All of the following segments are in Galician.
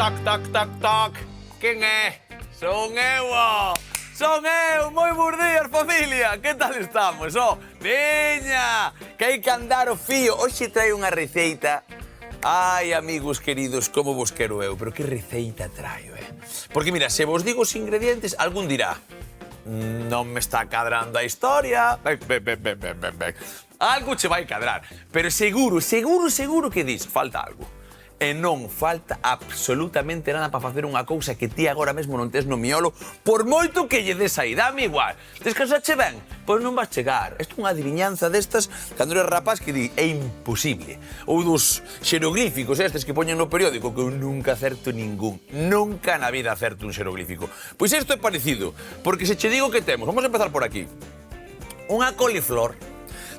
Toc, toc, toc, toc. Quen é? Son eu, oh. Son eu, moi bons días, familia. Que tal estamos, oh? Veña, que hai que andar o fío. Hoxe trae unha receita. Ai, amigos queridos, como vos quero eu, pero que receita traio, Porque, mira, se vos digo os ingredientes, algún dirá, non me está cadrando a historia. Algo che vai cadrar, pero seguro que dis, falta algo. E non falta absolutamente nada para facer unha cousa que ti agora mesmo non tes no miolo, por moito que lle des aí, dame igual. Descansache ben? Pois non vas chegar. Isto é unha adivinanza destas, cando eres rapaz que di, é imposible. Ou dos xeroglíficos estes que poñen no periódico, que eu nunca acerto ningún. Nunca na vida acerto un xeroglífico. Pois isto é parecido, porque se che digo que temos, vamos a empezar por aquí. Unha coliflor.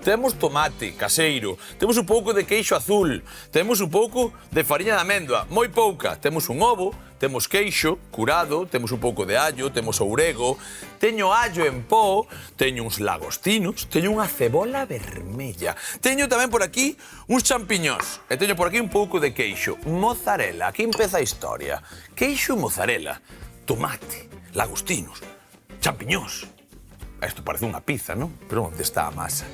Temos tomate caseiro, temos un pouco de queixo azul, temos un pouco de fariña de amêndoa, moi pouca. Temos un ovo, temos queixo curado, temos un pouco de allo, temos ourego, teño allo en pó, teño uns lagostinos, teño unha cebola vermella, teño tamén por aquí uns champiñóns e teño por aquí un pouco de queixo, mozzarella. Aquí empeza a historia. Queixo e mozzarella, tomate, lagostinos, champiñóns. Isto parece unha pizza, non? Pero onde está a masa?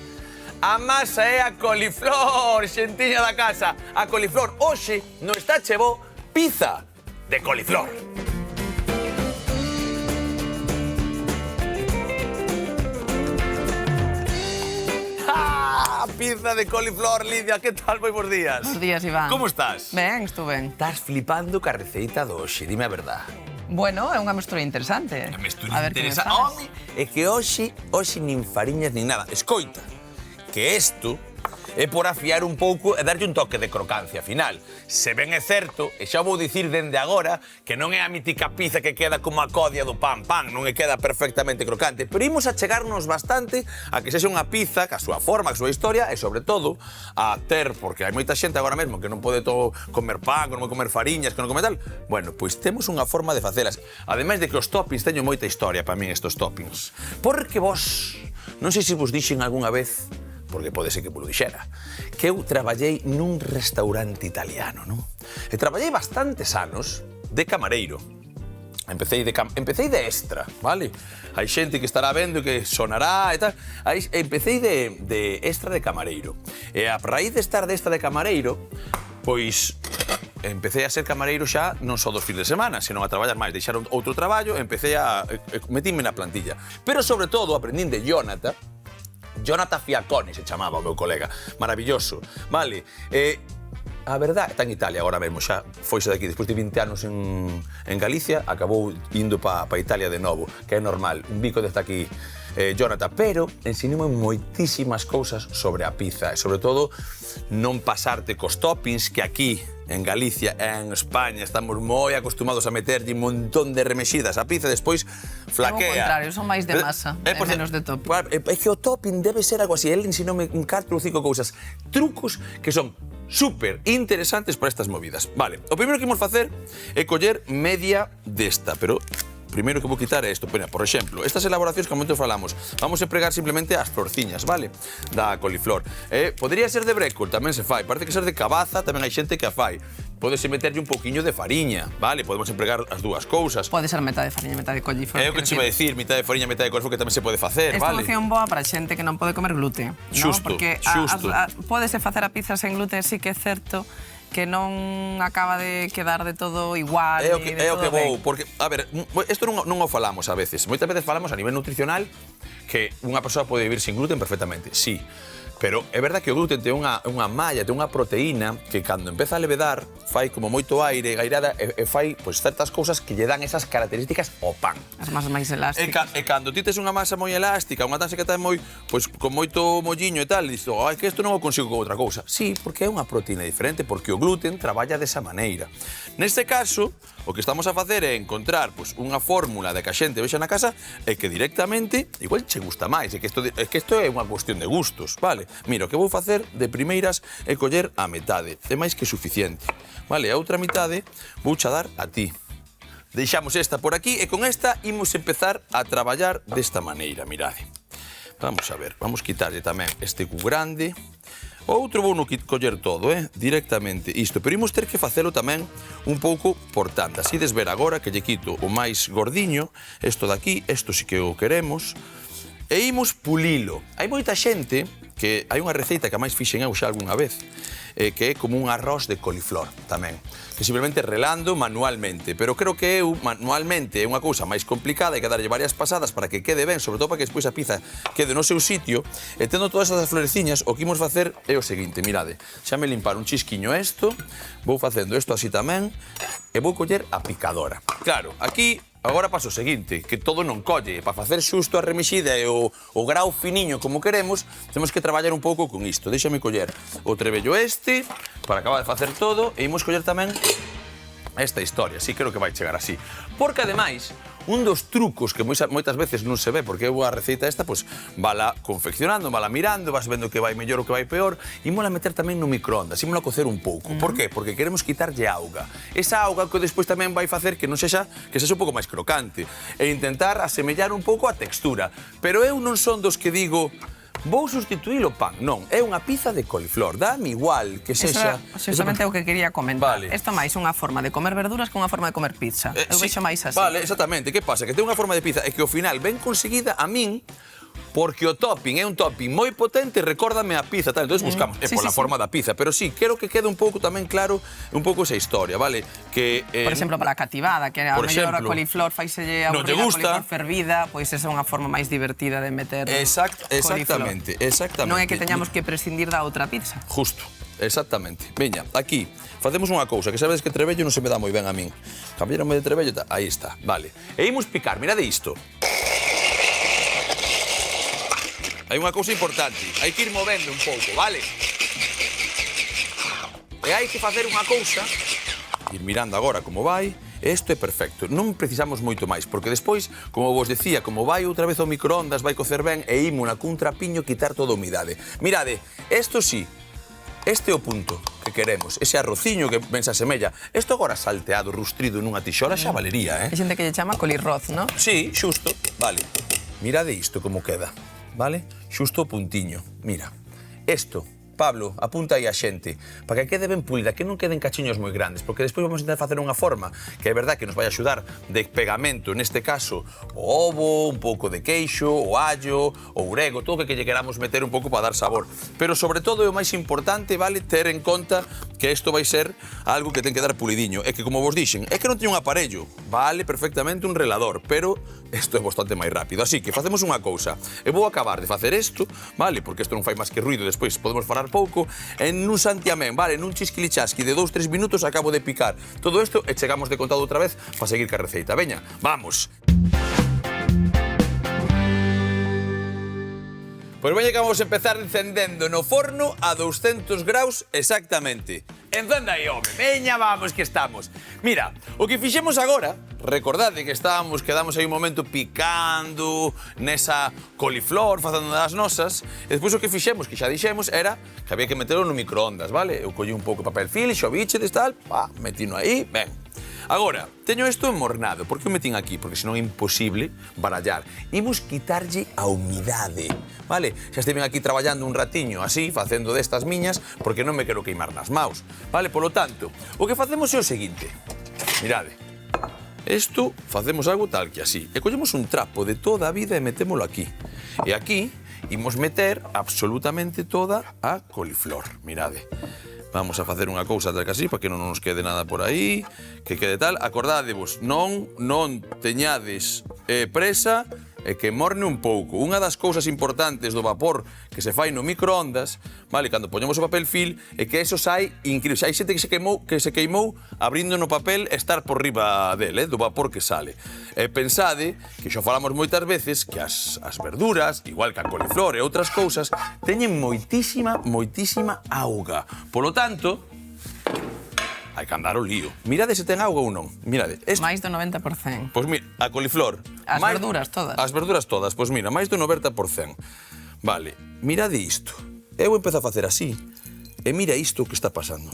A masa é a coliflor, xentiña da casa. A coliflor hoxe no está chevó pizza de coliflor. Pizza de coliflor, Lidia, que tal? Moi bons días. Bons días, Iván. Como estás? Ben, estou ben. Estás flipando ca receita do hoxe, dime a verdad. Bueno, é unha mestura interesante. Unha mestura A ver que me interesante. sabes. Home, é que hoxe nin fariñas nin nada. Escoita, que isto é por afiar un pouco e darlle un toque de crocancia final. Se ben é certo, e xa vou dicir dende agora, que non é a mítica pizza que queda como a codia do pan, non é queda perfectamente crocante, pero imos a chegarnos bastante a que sexa unha pizza, que a súa forma, a súa historia, e sobre todo, a ter, porque hai moita xente agora mesmo que non pode todo comer pan, que non pode comer fariñas, que non come tal, bueno, pois temos unha forma de facelas. Ademais de que os toppings teño moita historia para min estos toppings. Porque vos, non sei se vos dixen algunha vez, porque pode ser que vos dixera, que eu traballei nun restaurante italiano, non? E traballei bastantes anos de camareiro. Empecei de extra, vale? Hai xente que estará vendo que sonará e tal. Empecei de extra de camareiro. E a raíz de estar de extra de camareiro, pois empecé a ser camareiro xa non só dos fins de semana, senón a traballar máis. Deixaron outro traballo, empecé a metíme na plantilla. Pero sobre todo aprendín de Jonathan Fiacconi se chamaba o meu colega, maravilloso, vale? A verdad, está en Italia agora mesmo, xa foise daqui, despois de 20 anos en Galicia, acabou indo pa Italia de novo, que é normal, un bico desta aquí, Jonathan, pero ensinoume moitísimas cousas sobre a pizza, e sobre todo, non pasarte cos toppings, que aquí, en Galicia e en España estamos moi acostumados a meterlle un montón de remexidas a pizza, despois flaquea. Ao contrario, son máis de masa, menos de topping. É que o topping debe ser algo así. Él ensinoume 4 ou 5 cousas, trucos que son super interesantes para estas movidas. Vale, o primeiro que imos facer é coller media desta, pero primeiro que vou quitar é isto. Por exemplo, estas elaboracións que a momento falamos, vamos a empregar simplemente as florciñas, vale? Da coliflor. Podría ser de brécol, tamén se fai. Parece que ser de cabaza, tamén hai xente que a fai. Podese meterlle un poquinho de fariña, vale? Podemos empregar as dúas cousas. Pode ser metade de fariña, metade de coliflor. É o que che iba a dicir, metade de fariña, metade de coliflor, que tamén se pode facer, vale? Esta opción boa para xente que non pode comer gluten, Xusto, Porque pódese facer a pizza sen gluten, sí que é certo que non acaba de quedar de todo igual. É o que vou, porque, a ver, isto non o falamos a veces. Moitas veces falamos a nivel nutricional que unha persoa pode vivir sin gluten perfectamente, sí. Pero é verdad que o gluten ten unha malla, ten unha proteína que cando empeza a levedar fai como moito aire, gairada, e fai pois, certas cousas que lle dan esas características ao pan. As masas máis elásticas. E cando ti tes unha masa moi elástica, unha tanse que está moi, pois, con moito molliño e tal, dices, que isto non o consigo con outra cousa. Sí, porque é unha proteína diferente, porque o gluten traballa desa maneira. Neste caso, o que estamos a facer é encontrar pois, unha fórmula de que a xente vexa na casa e que directamente, igual che gusta máis, é que isto é unha cuestión de gustos, vale? Mira, o que vou facer de primeiras é coller a metade, é máis que suficiente, vale? A outra metade vou xa dar a ti. Deixamos esta por aquí e con esta imos empezar a traballar desta maneira, mirade. Vamos a ver, vamos quitarlle tamén este cu grande. Outro vou no coller todo, directamente isto. Pero imos ter que facelo tamén un pouco por tandas. Ides ver agora que lle quito o máis gordiño, isto de aquí, isto sí que o queremos, e imos pulilo. Hai moita xente que hai unha receita que a máis fixen eu xa algunha vez, que é como un arroz de coliflor tamén, que simplemente relando manualmente, pero creo que eu manualmente é unha cousa máis complicada, hai que darlle varias pasadas para que quede ben, sobre todo para que despois a pizza quede no seu sitio, e tendo todas esas floreciñas, o que imos facer é o seguinte, mirade, xa me limpar un chisquiño isto, vou facendo isto así tamén, e vou coller a picadora. Claro, aquí agora pasa o seguinte, que todo non colle. Para facer xusto a remexida e o grau finiño como queremos, temos que traballar un pouco con isto. Déxame coller o trebello este, para acabar de facer todo, e imos coller tamén esta historia. Sí, creo que vai chegar así. Porque, ademais, un dos trucos que moitas veces non se ve, porque eu a receita esta, pois, vala confeccionando, vala mirando, vas vendo que vai mellor ou que vai peor, e mola meter tamén no microondas, e mola cocer un pouco. Por qué? Porque queremos quitarlle auga. Esa auga que despois tamén vai facer que non sexa un pouco máis crocante, e intentar asemellar un pouco a textura. Pero eu non son dos que digo, vou sustituir o pan. Non, é unha pizza de coliflor. Dame igual que sexa... Xustamente o que quería comentar. Vale. Isto máis unha forma de comer verduras que unha forma de comer pizza. Eu vexo máis así. Vale, exactamente. Que pasa? Que ten unha forma de pizza e que ao final ben conseguida a min, porque o topping é un topping moi potente, recórdame a pizza, tal. Entón buscamos pola forma da pizza, pero sí, quero que quede un pouco tamén claro un pouco esa historia, vale? Que por exemplo, para a cativada, que a mellor a coliflor faiselle a coliflor fervida, pois esa é unha forma máis divertida de meter exactamente. Non é que teñamos que prescindir da outra pizza. Justo. Exactamente. Veña, aquí facemos unha cousa, que sabedes que trebello non se me dá moi ben a min. Cambiaronme de trebello, aí está, vale. E imos picar, mirade isto. Hai unha cousa importante, hai que ir movendo un pouco, vale? E hai que facer unha cousa, ir mirando agora como vai, isto é perfecto, non precisamos moito máis, porque despois, como vos decía, como vai outra vez ao microondas, vai cocer ben, e ímona cun trapiño quitar toda a humidade. Mirade, isto sí, este é o punto que queremos, ese arrociño que ben se asemella. Isto agora salteado, rustrido nunha tixora xa valería, Hai xente que lle chama colirroz, non? Sí, xusto, vale. Mirade isto como queda. Vale? Xusto o puntiño. Mira, isto, Pablo, apunta aí a xente, para que quede ben pulida, que non queden cachiños moi grandes, porque despois vamos a intentar facer unha forma que é verdad que nos vai axudar de pegamento, neste caso, o ovo, un pouco de queixo, o allo, o orego, todo o que lle queramos meter un pouco para dar sabor. Pero, sobre todo, é o máis importante, vale, ter en conta que isto vai ser algo que ten que dar pulidiño. É que, como vos dixen, é que non teño un aparello, vale perfectamente un relador, pero isto é bastante máis rápido. Así que facemos unha cousa. Eu vou acabar de facer isto, vale, porque isto non fai máis que ruido, despois podemos falar pouco, en un santiamén, vale, nun chisquilichasqui de 2-3 minutos acabo de picar todo isto e chegamos de contado outra vez para seguir ca receita. Veña, vamos! Pois veña que vamos a empezar encendendo no forno a 200 graus exactamente. Encenda aí, home. Veña, vamos, que estamos. Mira, o que fixemos agora, recordade que quedamos aí un momento picando nesa coliflor, facendo das nosas, e despois o que fixemos, que xa dixemos, era que había que meterlo no microondas, vale? Eu collí un pouco de papel film, xovíchedes, tal, metino aí, ben. Agora, teño isto enmornado. Por que o metín aquí? Porque senón é imposible barallar. Imos quitarlle a humidade, vale? Xa estiven aquí traballando un ratiño así, facendo destas miñas, porque non me quero queimar nas maus, vale? Polo tanto, o que facemos é o seguinte. Mirade, isto facemos algo tal que así. E collemos un trapo de toda a vida e metémolo aquí. E aquí imos meter absolutamente toda a coliflor, mirade. Vamos a facer unha cousa tal que así, para que non nos quede nada por aí, que quede tal. Acordádevos, non teñades presa e que morne un pouco. Unha das cousas importantes do vapor que se fai no microondas, vale, cando poñemos o papel film, é que eso sai incrível. Hai xente que se queimou abrindo no papel e estar por riba del, do vapor que sale. Pensade, que xo falamos moitas veces, que as verduras, igual que a coliflor e outras cousas, teñen moitísima auga. Polo tanto, hai que andar o lío. Mirade se ten auga ou non. Mirade. Máis do 90%. Pois mira, a coliflor. As verduras todas. As verduras todas. Pois mira, máis do 90%. Vale, mirade isto. Eu empezo a facer así. E mira isto que está pasando.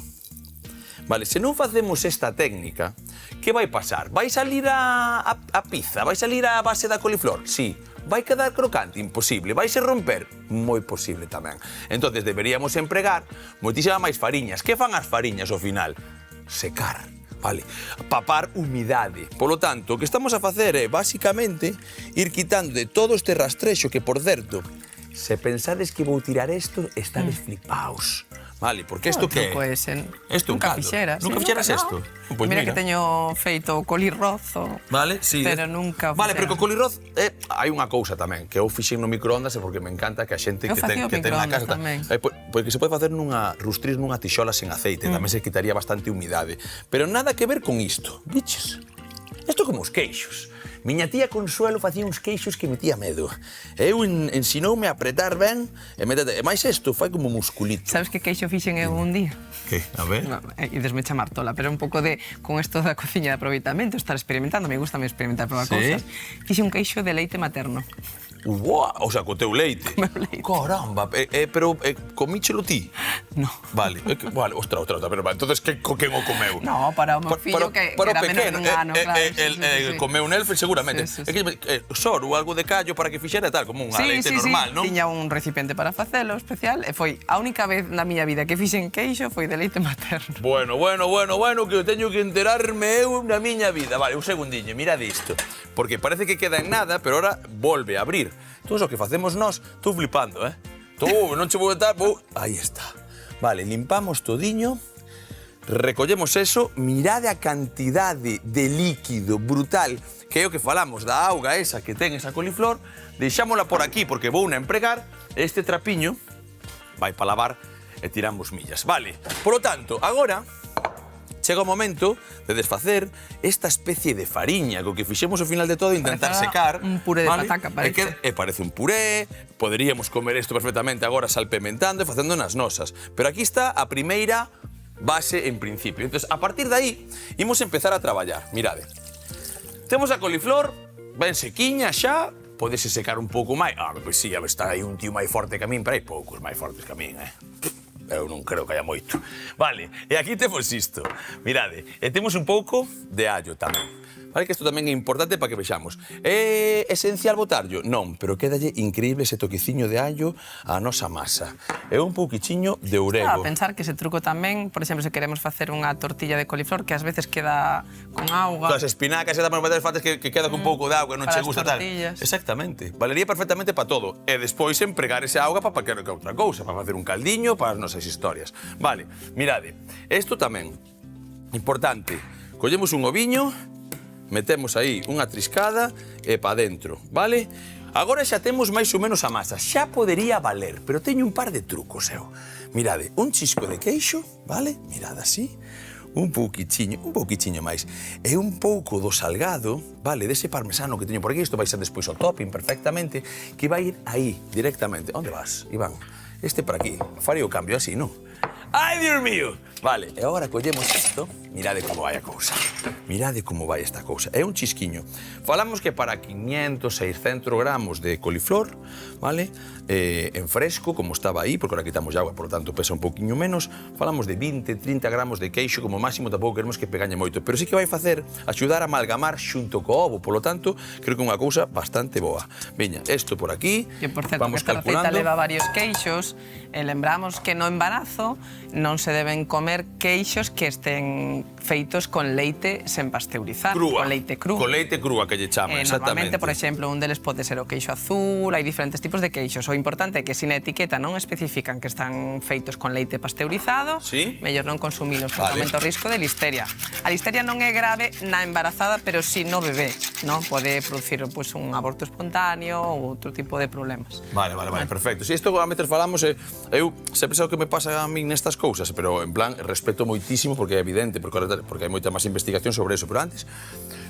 Vale, se non facemos esta técnica, que vai pasar? Vai salir a pizza? Vai salir a base da coliflor? Sí. vai quedar crocante? Imposible. Vaise romper? Moi posible tamén. Entonces deberíamos empregar moitísima máis fariñas. Que fan as fariñas ao final? Secar. Vale, papar humidade. Polo tanto, o que estamos a facer é, basicamente, ir quitando de todo este rastrexo que, por certo, se pensades que vou tirar isto, estades flipaos. Vale, porque isto que é? Isto un caldo. Nunca fixeras isto? Pois mira que teño feito colirrozo, vale, sí, pero nunca... Vale, pero co colirroz hai unha cousa tamén, que eu fixen no microondas e porque me encanta que a xente que ten na casa... Porque se pode facer nunha rustris nunha tixola sen aceite, tamén se quitaría bastante humidade. Pero nada que ver con isto, biches? Isto como os queixos. Miña tía Consuelo facía uns queixos que metía medo. Eu ensinoume a apretar ben e máis isto fai como musculito. Sabes que queixo fixen eu un día? Que? A ver? Idesme chamar tola, pero un pouco de con isto da cociña de aproveitamento, estar experimentando, me gusta experimentar probar cousas. Fixe un queixo de leite materno. Uau, o sea, co teu leite. Meu leite. Caramba, pero comíchelo ti? No. Vale, ostra, pero entonces quen o comeu? No, para o meu fillo que era menor dun ano, claro. Comeu un elfe seguramente. É que sor ou algo de callo para que fixera tal, como unha leite normal, non? Tiña un recipiente para facelo especial e foi a única vez na miña vida que fixen queixo foi de leite materno. Bueno, que teño que enterarme eu na miña vida. Vale, un segundiño, mirad isto. Porque parece que queda en nada, pero ahora volve a abrir. Todo o que facemos nós, estou flipando, non che vou botar, Aí está. Vale, limpamos todiño, recollemos eso, mirade a cantidade de líquido brutal, que é o que falamos da auga esa que ten esa coliflor, deixámola por aquí, porque vou a empregar, este trapiño vai para lavar e tiramos millas. Vale, polo tanto, agora chega o momento de desfacer esta especie de fariña co que fixemos ao final de todo, intentar secar. Un puré de pataca, parece. E parece un puré, poderíamos comer isto perfectamente agora salpementando e facendo nas nosas. Pero aquí está a primeira base en principio. Entón, a partir de aí, imos empezar a traballar. Mirade, temos a coliflor, ben sequiña xa, podese secar un pouco máis. Pois sí, está aí un tío máis forte que a min, pero hai poucos máis fortes que a min, Eu non creo que haya moito. Vale, e aquí temos isto. Mirade, e temos un pouco de allo tamén. Vale, que isto tamén é importante para que vexamos. É esencial botarllo? Non, pero quédalle increíble ese toqueciño de allo á nosa masa. É un pouquichiño de orégano. A pensar que ese truco tamén, por exemplo, se queremos facer unha tortilla de coliflor, que ás veces queda con auga. As espinacas e para facer faltas que queda con un pouco de auga, non che gusta tal. Exactamente. Valería perfectamente para todo. E despois empregar esa auga para que outra cousa, para facer un caldiño, para as nosas historias. Vale, mirade, isto tamén, importante. Collemos un oviño, metemos aí unha triscada e pa dentro, vale? Agora xa temos máis ou menos a masa, xa podería valer, pero teño un par de trucos, eu. Mirade, un chisco de queixo, vale? Mirade así, un pouquichiño máis. E un pouco do salgado, vale, dese parmesano que teño por aquí, isto vai ser despois o topping perfectamente, que vai ir aí, directamente. Onde vas, Iván? Este por aquí, farei o cambio así, non? Ai, Dios mío! Vale, e agora collemos isto, mirade como vai a cousa. Mirade como vai esta cousa. É un chisquiño. Falamos que para 500, 600 gramos de coliflor, vale? En fresco, como estaba aí, porque ahora quitamos agua, por lo tanto pesa un poquinho menos, falamos de 20, 30 gramos de queixo, como máximo tampouco queremos que pegañe moito, pero sí que vai facer axudar a amalgamar xunto co ovo, por lo tanto, creo que é unha cousa bastante boa. Veña, isto por aquí, que por certo, vamos que esta calculando. receta leva varios queixos, e lembramos que no embarazo non se deben comer queixos que estén feitos con leite sen pasteurizar, crúa, con leite cru. Con leite crúa que lle chama, exactamente. Normalmente, por exemplo, un deles pode ser o queixo azul, hai diferentes tipos de queixos. O importante é que se na etiqueta non especifican que están feitos con leite pasteurizado, mellor non consumilos, porque aumenta o risco de listeria. A listeria non é grave na embarazada, pero si no bebé, non? Pode producir un aborto espontáneo ou outro tipo de problemas. Vale, perfecto. Si isto a veces falamos, eu sempre sei o que me pasa a min nestas cousas, pero en plan, respeto moitísimo porque é evidente, porque hai moita máis investigación sobre eso, pero antes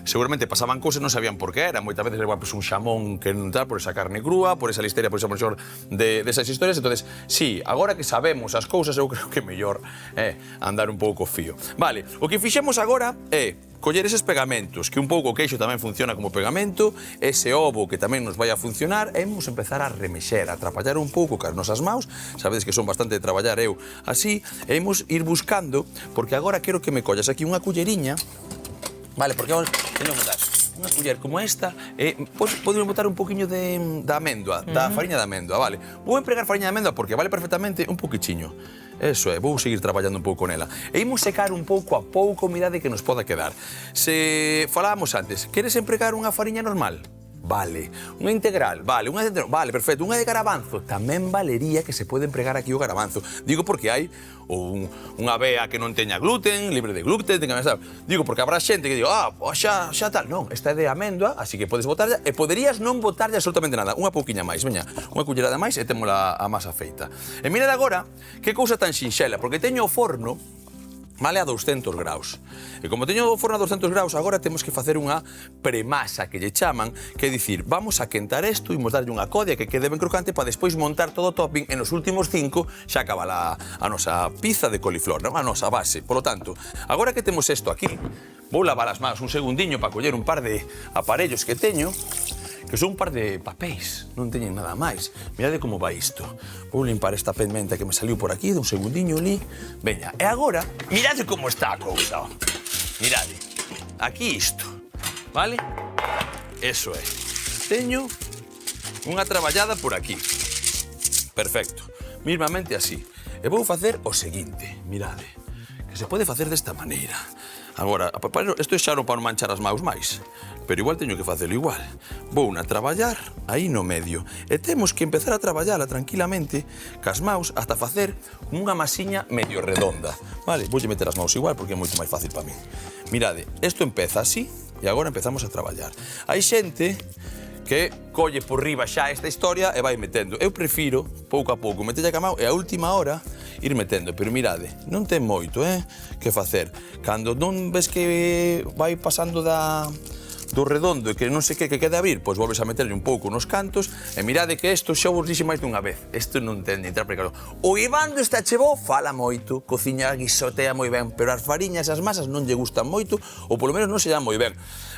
seguramente pasaban cousas, non sabían por que era, moitas veces era un xamón que non tal, por esa carne crúa, por esa listeria, por esa presión desas historias. Entonces, sí, agora que sabemos as cousas, eu creo que é mellor andar un pouco fío. Vale, o que fixemos agora é coller eses pegamentos, que un pouco o queixo tamén funciona como pegamento, ese ovo que tamén nos vai a funcionar, e vamos empezar a remexer, a trapallar un pouco cas nosas maus, sabedes que son bastante de traballar eu así, e vamos ir buscando, porque agora quero que me collas aquí unha culleriña, vale, porque agora teño que botar unha culler como esta, podemos botar un poquinho da amêndoa, da fariña de amêndoa, vale? Vou empregar fariña de amêndoa porque vale perfectamente un poquichiño. Eso é, vou seguir traballando un pouco nela. E imos secar un pouco a pouco, mirade que nos poda quedar. Se falábamos antes, queres empregar unha fariña normal? Vale. Unha integral? Vale. Vale, perfecto. Unha de garabanzo? Tamén valería que se pode empregar aquí o garabanzo. Digo porque hai unha avea que non teña gluten, libre de gluten, digo porque habrá xente que digo, xa tal. Non, esta é de amêndoa, así que podes botarlla e poderías non botarlle absolutamente nada. Unha pouquiña máis, veña, unha cullerada máis e témola a masa feita. E mirad agora que cousa tan sinxela, porque teño o forno vale a 200 graus. E como teño o forno a 200 graus, agora temos que facer unha premasa que lle chaman, que é dicir, vamos a quentar isto e imos darlle unha codia que quede ben crocante para despois montar todo o topping e nos últimos 5 xa acaba a nosa pizza de coliflor, non? A nosa base. Por lo tanto, agora que temos isto aquí, vou lavar as mans un segundiño para coller un par de aparellos que teño, que son un par de papéis, non teñen nada máis. Mirade como vai isto. Vou limpar esta pigmenta que me saliu por aquí, dun segundiño ali. Veña, e agora, mirade como está a cousa. Mirade, aquí isto, vale? Eso é. Teño unha traballada por aquí. Perfecto. Mismamente así. E vou facer o seguinte, mirade, que se pode facer desta maneira. Agora, isto é xa non para non manchar as maus máis, pero igual teño que facelo igual. Vou a traballar aí no medio e temos que empezar a traballala tranquilamente cas maus hasta facer unha masiña medio redonda. Vale, voulle meter as maus igual porque é moito máis fácil para min. Mirade, isto empeza así e agora empezamos a traballar. Hai xente que colle por riba xa esta historia e vai metendo. Eu prefiro, pouco a pouco, metella ca mau e a última hora ir metendo. Pero mirade, non ten moito, que facer. Cando non ves que vai pasando do redondo e que non sei que quede a vir, pois volves a meterlle un pouco nos cantos e mirade que isto xa vos dixe máis dunha vez. Isto non ten de entrar precaro. O Iván do Estachebó fala moito, cociña, guisotea moi ben, pero as fariñas, as masas non lle gustan moito ou polo menos non se llaman moi ben.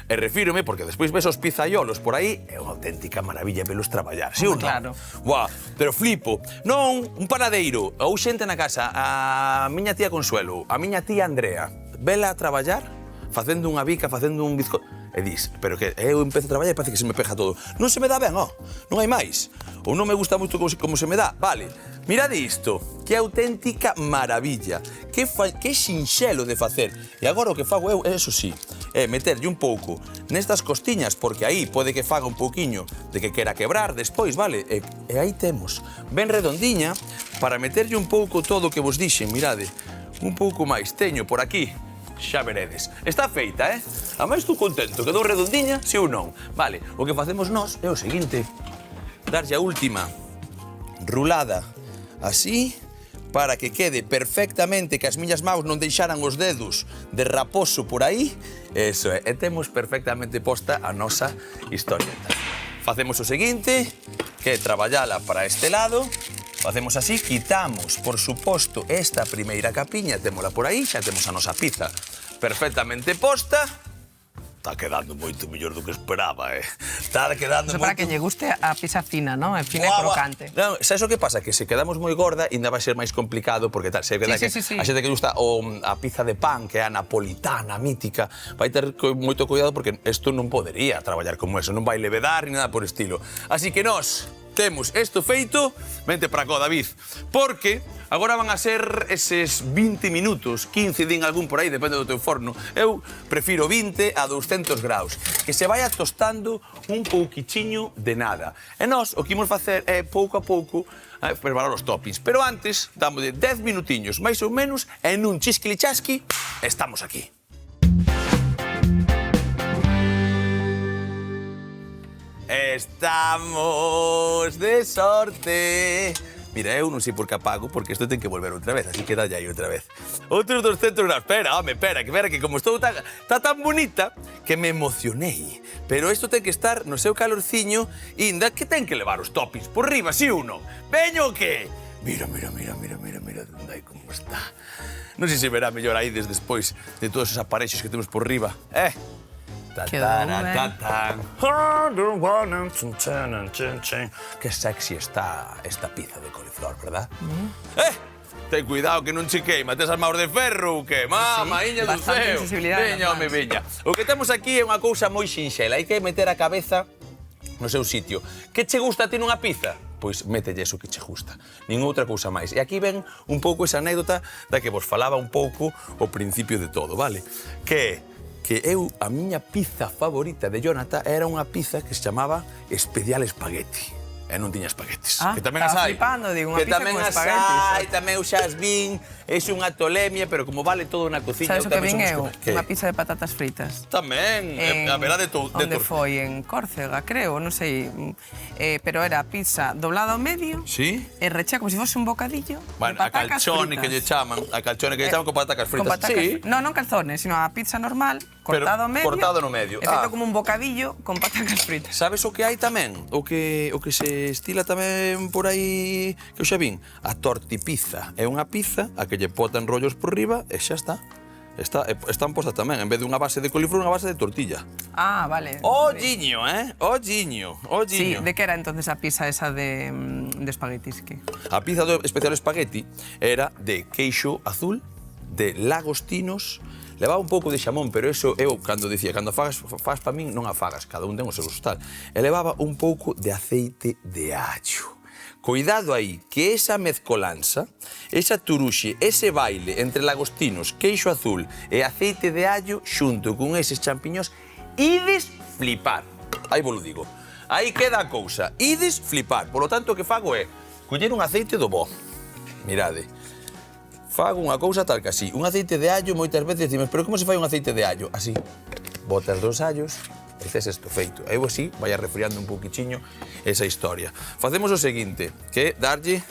E refírome porque despois ves os pizaiolos por aí, é unha auténtica maravilla velos traballar, si ou non? Claro. Buah, pero flipo. Non, un panadeiro ou xente na casa, a miña tía Consuelo, a miña tía Andrea, vela a traballar, facendo unha bica, facendo un bizcocho. E dis, pero que eu empezo a traballar e parece que se me peja todo. Non se me dá ben, non hai máis. Ou non me gusta moito como se me dá. Vale, mirade isto, que auténtica maravilla. Que sinxelo de facer. E agora o que fago eu, eso sí, é meterlle un pouco nestas costiñas, porque aí pode que faga un pouquiño de que quera quebrar despois, vale? E aí temos ben redondiña para meterlle un pouco todo o que vos dixen, mirade. Un pouco máis, teño por aquí. Xa veredes. Está feita, Ademais estou contento, quedou redondiña, si ou non? Vale, o que facemos nós é o seguinte, darlle a última rulada así, para que quede perfectamente, que as miñas maus non deixaran os dedos de raposo por aí. Eso é, e temos perfectamente posta a nosa historieta. Facemos o seguinte, que é traballala para este lado. Facemos así, quitamos, por suposto, esta primeira capiña, témola por aí, xa temos a nosa pizza perfectamente posta. Está quedando moito mellor do que esperaba, Está quedando moito... Para que lle guste a pizza fina, non? Fina e crocante. Non, sabes o que pasa? Que se quedamos moi gorda, ainda vai ser máis complicado, porque tal, se queda que a xente que gusta a pizza de pan, que é a napolitana, mítica, vai ter moito cuidado porque isto non podería traballar como eso, non vai levedar ni nada por estilo. Así que nós temos isto feito, vente para acá, David, porque agora van a ser eses 20 minutos, 15 din algún por aí, depende do teu forno. Eu prefiro 20 a 200 graus, que se vaya tostando un pouquichiño de nada. E nós o que imos facer é, pouco a pouco, preparar os toppings. Pero antes, damos de 10 minutiños, máis ou menos, e nun chisquilichasqui, estamos aquí. Estamos de sorte. Mira, eu non sei por que apago, porque isto ten que volver outra vez, así que dalle aí outra vez. Outros 200 graus. Espera, que como estou está tan bonita que me emocionei. Pero isto ten que estar no seu calorciño, inda que ten que levar os toppings por riba, si ou non? Veño o que? Mira, onde hai como está. Non sei se verá mellor aí despois de todos os apareixos que temos por riba. Que sexy está esta pizza de coliflor, verdad? ten cuidado que non che queima, tes as maus de ferro, que? Iña do bastante ceo. sensibilidade nas Veña, home, mans. veña. O que temos aquí é unha cousa moi sinxela, hai que meter a cabeza no seu sitio. Que che gusta a ti nunha pizza? Pois mételle eso que che gusta, nin outra cousa máis. E aquí ven un pouco esa anécdota da que vos falaba un pouco ao principio de todo, vale? Que a miña pizza favorita de Jonathan era unha pizza que se chamaba Especial Espagueti. E non tiña espaguetis. Que tamén as hai. Flipando, digo, unha que pizza tamén con as espaguetis. hai, tamén eu xa as vin, é unha tolemia, pero como vale todo na cociña... Sabes o que vin eu? Unha pizza de patatas fritas. Tamén, a verdade de todo. Onde foi? En Córcega, creo, non sei. Pero era pizza doblada ao medio. Sí? E rechea como se fose un bocadillo. Bueno, a calzone que lle chaman, con patacas fritas. Con patacas, Sí. non calzones, sino a pizza normal, cortado ao medio. Cortado no medio. E feito como un bocadillo con patacas fritas. Sabes o que hai tamén? O que se estila tamén por aí que eu xa vin? A tortipizza. É unha pizza a que lle botan rollos por riba e xa está. Están postas tamén, en vez de unha base de coliflor, unha base de tortilla. Ah, vale. Olliño, olliño. Sí, de que era entonces a pizza esa de espaguetis? Que? A pizza do Especial Espagueti era de queixo azul, de lagostinos, levaba un pouco de xamón, pero eso eu, cando dicía, cando fagas pa min, non a fagas, cada un ten o seu gustal. E levaba un pouco de aceite de allo. Cuidado aí, que esa mezcolanza, esa turuxe, ese baile entre lagostinos, queixo azul e aceite de allo xunto con eses champiñós, ides flipar. Aí vos lo digo. Aí queda a cousa, ides flipar. Por lo tanto, o que fago é coller un aceite do bo. Mirade. Fago unha cousa tal que así. Un aceite de allo, moitas veces decimos, pero como se fai un aceite de allo? Así. Botas 2 allos, e tes isto feito. Eu así, vai refriando un pouquichiño esa historia. Facemos o seguinte, que é darlle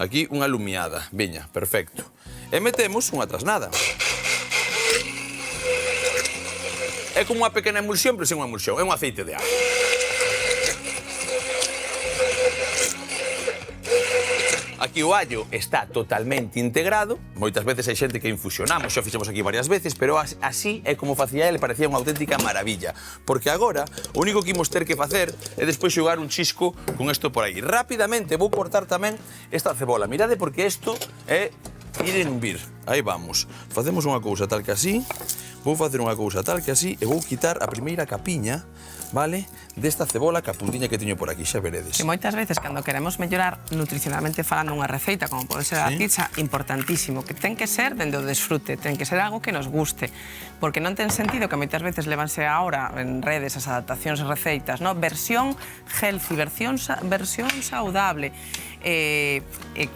aquí unha lumiada. Veña, perfecto. E metemos unha trasnada. É como unha pequena emulsión, pero sen unha emulsión. É un aceite de allo. Aquí o allo está totalmente integrado. Moitas veces hai xente que infusionamos, xa fixemos aquí varias veces, pero así é como facía ele, parecía unha auténtica maravilla. Porque agora, o único que imos ter que facer é despois xogar un chisco con isto por aí. Rapidamente vou cortar tamén esta cebola. Mirade, porque isto é ir en vir. Aí vamos. Facemos unha cousa tal que así. Vou facer unha cousa tal que así e vou quitar a primeira capiña, vale, desta cebola que a puntiña que teño por aquí, xa veredes. Que moitas veces, cando queremos mellorar nutricionalmente falando unha receita, como pode ser a pizza, importantísimo, que ten que ser dende o desfrute, ten que ser algo que nos guste, porque non ten sentido que moitas veces levanse ahora en redes as adaptacións e receitas, no? Versión healthy, versión saudable,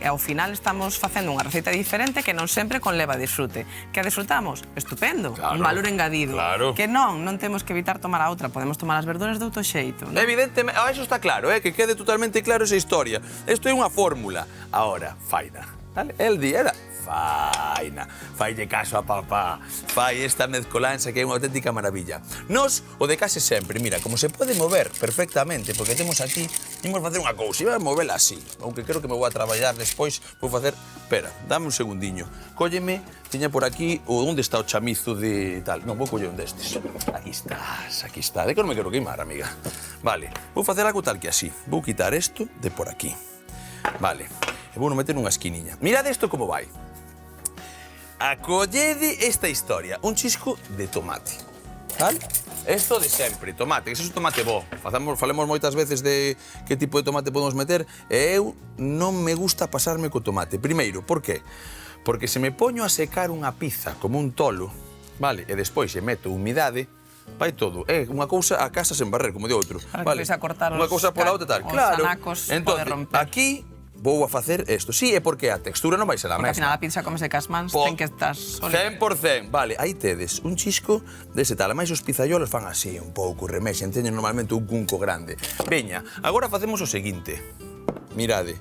ao final estamos facendo unha receita diferente que non sempre conleva disfrute. Que a disfrutamos? Estupendo, un valor engadido. Que non temos que evitar tomar a outra, podemos tomar as verduras de outro xeito. Evidentemente, eso está claro, que quede totalmente claro esa historia. Isto é unha fórmula. Ahora, faina. El día era faina. Faille caso a papá. Fai esta mezcolanza que é unha auténtica maravilla. Nos, o de case sempre, mira, como se pode mover perfectamente, porque temos aquí, imos facer unha cousa, iba a movela así, aunque creo que me vou a traballar despois, vou facer, espera, dame un segundiño, cólleme, tiña por aquí, onde está o chamizo de tal, non, vou coller un destes, aquí está, de que non me quero queimar, amiga, vale, vou facer algo tal que así, vou quitar isto de por aquí, vale, e vou meter nunha esquiniña, mirad isto como vai. Acollede esta historia, un chisco de tomate, vale? Esto de sempre, tomate, que se é un tomate bo. Falemos moitas veces de que tipo de tomate podemos meter, e eu non me gusta pasarme co tomate. Primeiro, por qué? Porque se me poño a secar unha pizza como un tolo, vale? E despois se meto humidade, vai todo. É unha cousa a casa sen barrer, como de outro. Para que a cortar unha cousa pola outra tal. Claro, entón, aquí vou a facer isto. Sí, é porque a textura non vai ser a mesma. Porque, ao final, a pizza comese cas mans, ten que estar sólida. 100%. Vale, aí tedes un chisco dese tal. Ademais, os pizzaiolo fan así, un pouco, remexen. Teñen normalmente un cunco grande. Veña, agora facemos o seguinte. Mirade.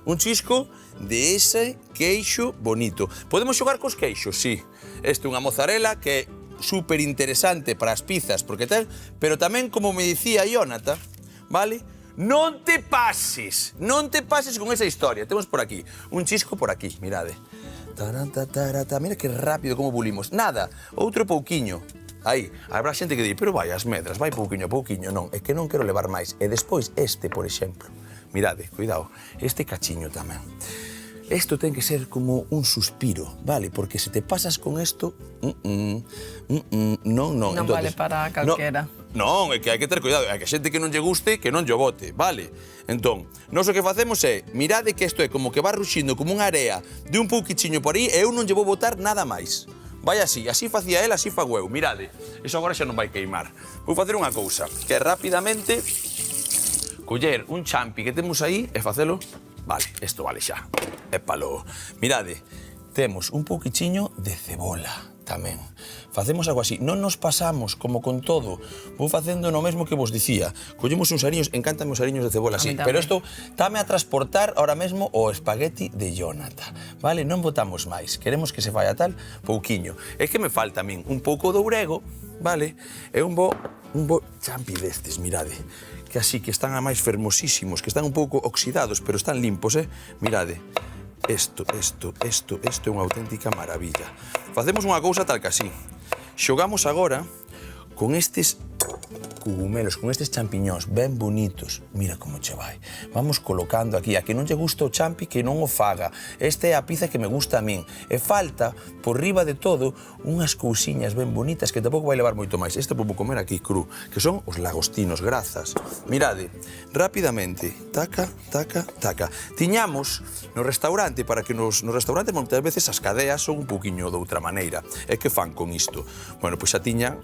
Un chisco de ese queixo bonito. Podemos xogar cos queixos, sí. Este é unha mozzarella que é super interesante para as pizzas, porque ten, pero tamén, como me dicía Jonathan, vale? Non te pases con esa historia. Temos por aquí, un chisco por aquí, mirade. Mira que rápido como bulimos. Nada, outro pouquiño. Aí, habrá xente que di, pero vai as medras, vai pouquiño a pouquiño. Non, é que non quero levar máis. E despois este, por exemplo. Mirade, cuidado, este cachiño tamén. Esto ten que ser como un suspiro, vale? Porque se te pasas con esto, non. Non vale para calquera. Non, é que hai que ter cuidado. É que a xente que non lle guste, que non lle bote, vale? Entón, nós o que facemos é, mirade que isto é como que va ruxindo como unha area de un pouquichiño por aí e eu non lle vou botar nada máis. Vai así facía ela, así fago eu. Mirade, iso agora xa non vai queimar. Vou facer unha cousa, que é rapidamente coller un champi que temos aí e facelo. Vale, isto vale xa. Épalo. Mirade, temos un pouquichiño de cebola tamén. Facemos algo así. Non nos pasamos, como con todo. Vou facendo no mesmo que vos dicía. Collemos uns ariños, encántanme os ariños de cebola, sí. Pero isto táme a transportar ahora mesmo o espagueti de Jonathan. Vale, non botamos máis. Queremos que se falla tal pouquiño. É que me falta a min un pouco de ourego, vale? E un bo champi destes, mirade. Que así, que están a máis fermosísimos, que están un pouco oxidados, pero están limpos, Mirade. Isto é unha auténtica maravilla. Facemos unha cousa tal que así. Xogamos agora con estes cogumelos, con estes champiñóns ben bonitos. Mira como che vai. Vamos colocando aquí. A que non lle gusta o champi, que non o faga. Esta é a pizza que me gusta a min. E falta, por riba de todo, unhas cousiñas ben bonitas que tampouco vai levar moito máis. Esta vou comer aquí cru, que son os lagostinos, grazas. Mirade, rapidamente, taca, taca, taca. Tiñamos no restaurante, para que nos restaurantes moitas veces as cadeas son un pouquiño de outra maneira. E que fan con isto? Bueno, pois xa tiña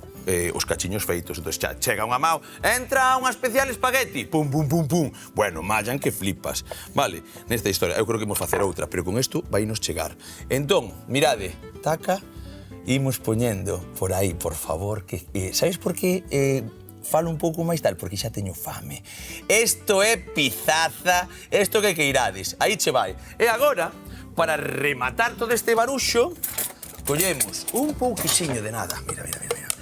os cachiños feitos. Entón, xa chega unha mao, entra unha especial espagueti, pum, pum, pum, pum. Bueno, mallan que flipas. Vale, nesta historia, eu creo que imos facer outra, pero con isto vai nos chegar. Entón, mirade, taca, imos poñendo por aí, por favor, que... sabes por que falo un pouco máis tal? Porque xa teño fame. Isto é pizaza, isto que irades. Aí che vai. E agora, para rematar todo este baruxo, collemos un pouquixiño de nada. Mira, mira, mira, mira.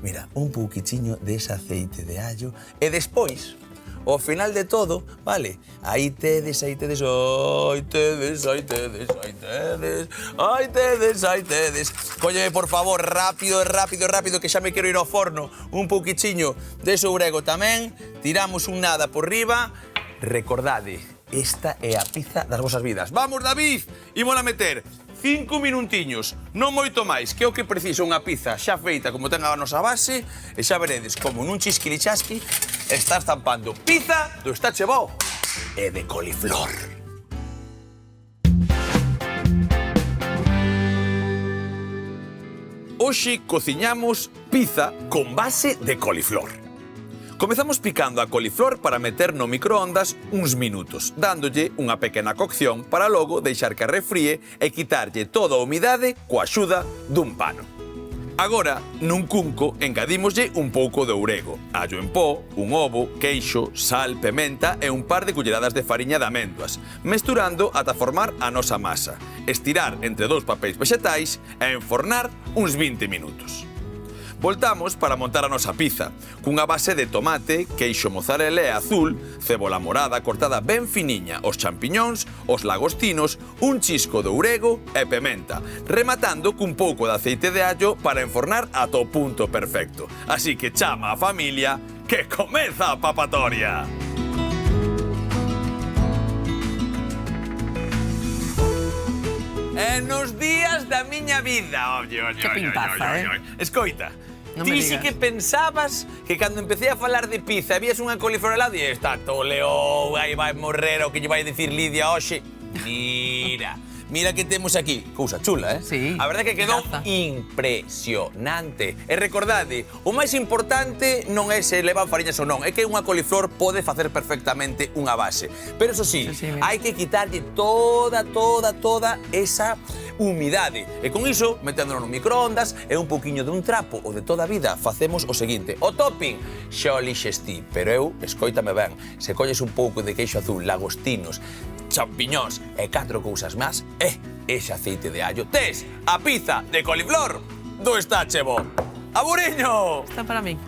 Mira, un pouquichiño dese aceite de allo e despois, ao final de todo, vale, aí tedes, ai tedes, ai tedes, ai tedes, ai tedes, ai tedes, ai tedes. Cólleme, por favor, rápido, rápido, rápido, que xa me quero ir ao forno. Un pouquichiño dese ourego tamén, tiramos un nada por riba. Recordade, esta é a pizza das vosas vidas. Vamos, David, ímola meter 5 minutiños, non moito máis, que é o que precisa unha pizza xa feita como ten a nosa base, e xa veredes como nun chisquilichasqui está estampando pizza do Está Che Bo e de coliflor. Hoxe cociñamos pizza con base de coliflor. Comezamos picando a coliflor para meter no microondas uns minutos, dándolle unha pequena cocción para logo deixar que refríe e quitarlle toda a humidade coa axuda dun pano. Agora, nun cunco, engadímoslle un pouco de ourego, allo en pó, un ovo, queixo, sal, pementa e un par de culleradas de fariña de améndoas, mesturando ata formar a nosa masa, estirar entre dous papéis vexetais e enfornar uns 20 minutos. Voltamos para montar a nosa pizza, cunha base de tomate, queixo mozzarella e azul, cebola morada cortada ben finiña, os champiñóns, os lagostinos, un chisco de ourego e pementa, rematando cun pouco de aceite de allo para enfornar ata o punto perfecto. Así que chama a familia, que comeza a papatoria! E nos días da miña vida, que pintaza, escoita, ti sí que pensabas que cando empecé a falar de pizza habías unha coliflor al lado e está toleou, aí vai morrer o que lle vai dicir Lidia hoxe. Mira que temos aquí, cousa chula, Sí. A verdade que quedou impresionante. E recordade, o máis importante non é se levan fariñas ou non, é que unha coliflor pode facer perfectamente unha base. Pero eso sí, hai que quitarlle toda esa humidade. E con iso, meténdolo no microondas e un pouquiño dun trapo ou de toda a vida, facemos o seguinte. O topping, xa o lixes ti, pero eu, escóitame ben, se colles un pouco de queixo azul, lagostinos, champiñóns e 4 cousas máis, ese aceite de allo, tes a pizza de coliflor do Está Che Bo. Aburiño! Está para mí.